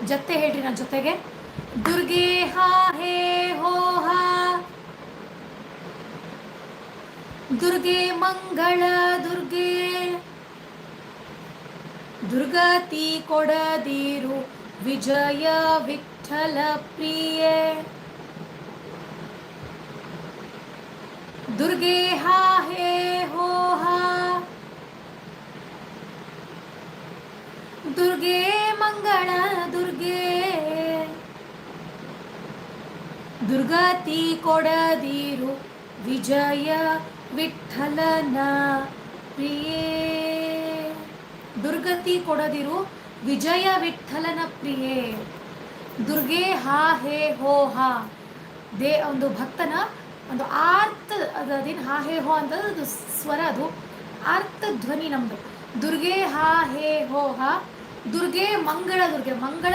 ಜೊತೆ ಹೇಳ್ರಿ ನನ್ನ ಜೊತೆಗೆ. ದುರ್ಗೆ ಹಾ ಹೇ ಹೋ ಹಾ, ದುರ್ಗೆ ಮಂಗಳ ದುರ್ಗೆ, ದುರ್ಗತಿ ಕೊಡದಿರು ವಿಜಯ ವಿಠಲ ಪ್ರಿಯೆ. ದುರ್ಗೆ ಹಾ ಹೇ ಹೋ ಹಾ, ದುರ್ಗೆ ಮಂಗಳ ದುರ್ಗೆ, ದುರ್ಗತಿ ಕೊಡದಿರು ವಿಜಯ ವಿಠಲನ ಪ್ರಿಯೆ. ದುರ್ಗತಿ ಕೊಡದಿರು ವಿಜಯ ವಿಠಲನ ಪ್ರಿಯೆ. ದುರ್ಗೆ ಹಾ ಹೇ ಹೋ ಹಾ, ಒಂದು ಭಕ್ತನ ಒಂದು ಆರ್ತ ಅದೇನು ಹಾ ಹೇ ಹೋ ಅಂತದ್ದು ಸ್ವರ, ಅದು ಆರ್ತ ಧ್ವನಿ ನಮ್ದು. ದುರ್ಗೆ ಹಾ ಹೇ ಹೋ ಹಾ, ದುರ್ಗೆ ಮಂಗಳ ದುರ್ಗೆ, ಮಂಗಳ